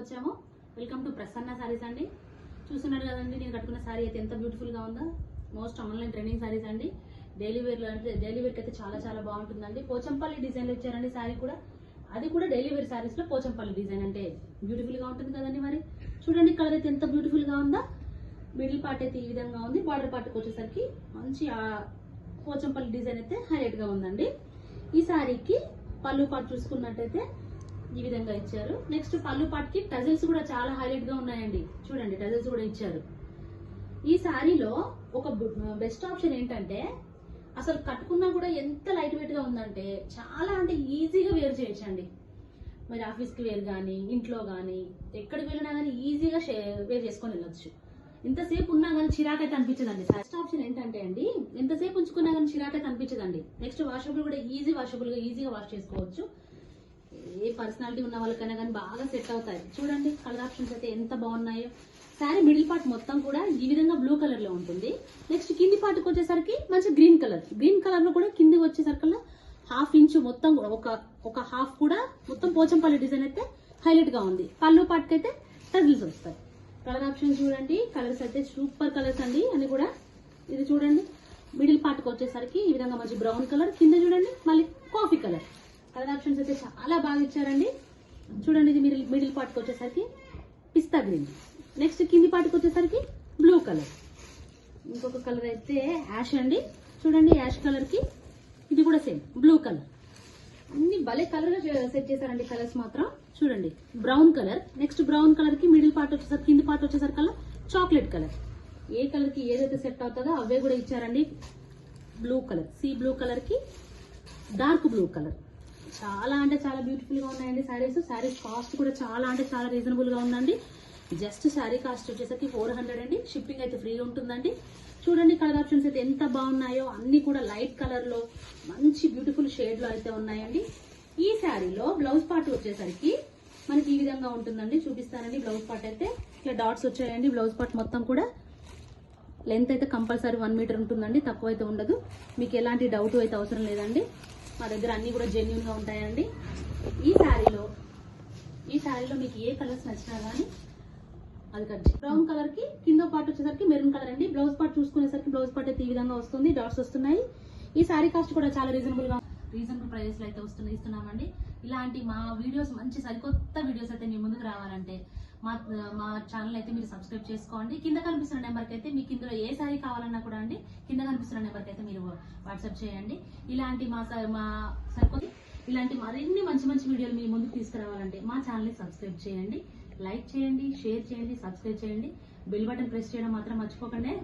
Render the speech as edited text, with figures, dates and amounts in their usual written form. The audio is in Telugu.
వచ్చాము. వెల్కమ్ టు ప్రసన్న సారీస్ అండి. చూస్తున్నారు కదండి, నేను కట్టుకున్న సారీ అయితే ఎంత బ్యూటిఫుల్ గా ఉందో. మోస్ట్ ఆన్లైన్ ట్రెండింగ్ సారీస్ అండి. డైలీ వేర్ అయితే చాలా చాలా బాగుంటుందండి. పోచంపల్లి డిజైన్ లో ఇచ్చారండి సారీ కూడా. అది కూడా డైలీ వేర్ సారీస్ లో పోచంపల్లి డిజైన్ అంటే బ్యూటిఫుల్ గా ఉంటుంది కదండి. మరి చూడండి, కలర్ అయితే ఎంత బ్యూటిఫుల్ గా ఉందా. మిడిల్ పార్ట్ అయితే ఈ విధంగా ఉంది. బార్డర్ పార్ట్కి వచ్చేసరికి మంచి పోచంపల్లి డిజైన్ అయితే హైలైట్ గా ఉందండి. ఈ సారీకి పళ్ళు పార్ట్ చూసుకున్నట్టయితే ఈ విధంగా ఇచ్చారు. నెక్స్ట్ పళ్ళు పార్ట్ కి టజల్స్ కూడా చాలా హైలైట్ గా ఉన్నాయండి. చూడండి, టజల్స్ కూడా ఇచ్చారు. ఈ సారీలో ఒక బెస్ట్ ఆప్షన్ ఏంటంటే, అసలు కట్టుకున్నా కూడా ఎంత లైట్ వెయిట్ గా ఉందంటే చాలా అంటే ఈజీగా వేర్ చేయొచ్చండి. మరి ఆఫీస్ కి వేర్ కానీ, ఇంట్లో కానీ, ఎక్కడికి వెళ్ళినా కానీ ఈజీగా వేర్ చేసుకొని వెళ్ళొచ్చు. ఎంతసేపు ఉన్నా కానీ చిరాకైతే అనిపించదండి. ఫస్ట్ ఆప్షన్ ఏంటంటే అండి, ఎంతసేపు ఉంచుకున్నా కానీ చిరాకైతే అనిపించదండి. నెక్స్ట్ వాషబుల్ కూడా ఈజీగా వాష్ చేసుకోవచ్చు. ఏ పర్సనాలిటీ ఉన్న వాళ్ళకైనా కానీ బాగా సెట్ అవుతాయి. చూడండి, కలర్ ఆప్షన్స్ అయితే ఎంత బాగున్నాయో. శారీ మిడిల్ పార్ట్ మొత్తం కూడా ఈ విధంగా బ్లూ కలర్ లో ఉంటుంది. నెక్స్ట్ కింది పార్ట్కి వచ్చేసరికి మంచి గ్రీన్ కలర్ లో కూడా కింది వచ్చేసరికి హాఫ్ ఇంచు మొత్తం ఒక హాఫ్ కూడా మొత్తం పోచంపల్లి డిజైన్ అయితే హైలైట్ గా ఉంది. పళ్ళు పార్ట్కి అయితే టజిల్స్ వస్తాయి. కలర్ ఆప్షన్ చూడండి, కలర్స్ అయితే సూపర్ కలర్స్ అండి అని కూడా. ఇది చూడండి, మిడిల్ పార్ట్కి వచ్చేసరికి ఈ విధంగా మంచి బ్రౌన్ కలర్, కింద చూడండి మళ్ళీ కాఫీ కలర్. కలర్ ఆప్షన్స్ అయితే చాలా బాగా ఇచ్చారండి. చూడండి, ఇది మిడిల్ పార్ట్కి వచ్చేసరికి పిస్తా గ్రీన్. నెక్స్ట్ కింది పార్ట్కి వచ్చేసరికి బ్లూ కలర్. ఇంకొక కలర్ అయితే యాష్ అండి. చూడండి, యాష్ కలర్ కి ఇది కూడా సేమ్ బ్లూ కలర్. అన్ని భలే కలర్ గా సెట్ చేశారండి కలర్స్ మాత్రం. చూడండి, brown colour. Next brown colour కి మిడిల్ పార్ట్ వచ్చేసరికి, కింది పార్ట్ వచ్చేసరికి చాక్లెట్ కలర్. ఏ కలర్ కి ఏదైతే సెట్ అవుతుందో అవే కూడా ఇచ్చారండి. Blue colour, sea blue colour కి డార్క్ బ్లూ కలర్. చాలా అంటే చాలా బ్యూటిఫుల్ గా ఉన్నాయండి శారీస్ కాస్ట్ కూడా చాలా అంటే చాలా రీజనబుల్ గా ఉందండి. జస్ట్ శారీ కాస్ట్ వచ్చేసరికి 400 అండి. షిప్పింగ్ అయితే ఫ్రీ ఉంటుందండి. చూడండి, కలర్ ఆప్షన్స్ అయితే ఎంత బాగున్నాయో. అన్ని కూడా లైట్ కలర్ లో మంచి బ్యూటిఫుల్ షేడ్ లో అయితే ఉన్నాయండి. ఈ శారీలో బ్లౌజ్ పార్ట్ వచ్చేసరికి మనకి ఈ విధంగా ఉంటుందండి. చూపిస్తానండి. బ్లౌజ్ పార్ట్ అయితే ఇట్లా డాట్స్ వచ్చాయండి. బ్లౌజ్ పార్ట్ మొత్తం కూడా లెంత్ అయితే కంపల్సరీ 1 మీటర్ ఉంటుందండి. తక్కువ అయితే ఉండదు. మీకు ఎలాంటి డౌట్ అయితే అవసరం లేదండి. మా దగ్గర అన్ని కూడా జెన్యూన్ గా ఉంటాయండి. ఈ శారీలో మీకు ఏ కలర్స్ నచ్చినా కానీ అది కట్ చేయండి. బ్రౌన్ కలర్ కి కింద పార్ట్ వచ్చేసరికి మెరూన్ కలర్ అండి. బ్లౌజ్ పార్ట్ చూసుకునేసరికి బ్లౌజ్ పార్ట్ అయితే ఈ విధంగా వస్తుంది. డాట్స్ వస్తున్నాయి. ఈ శారీ కాస్ట్ కూడా చాలా రీజనబుల్ ప్రైజెస్ లో అయితే ఇస్తున్నామండి. ఇలాంటి మా వీడియోస్, మంచి సరికొత్త వీడియోస్ అయితే మీ ముందుకు రావాలంటే మా ఛానల్ అయితే మీరు సబ్స్క్రైబ్ చేసుకోండి. కింద కనిపిస్తున్న నెంబర్కి అయితే మీకు ఇందులో ఏ శారీ కావాలన్నా కూడా అండి, కింద కనిపిస్తున్న నెంబర్కి అయితే మీరు వాట్సాప్ చేయండి. ఇలాంటి ఇలాంటి మరిన్ని మంచి మంచి వీడియోలు మీ ముందుకు తీసుకురావాలంటే మా ఛానల్ని సబ్స్క్రైబ్ చేయండి, లైక్ చేయండి, షేర్ చేయండి, సబ్స్క్రైబ్ చేయండి. బెల్ బటన్ ప్రెస్ చేయడం మాత్రం మర్చిపోకండి.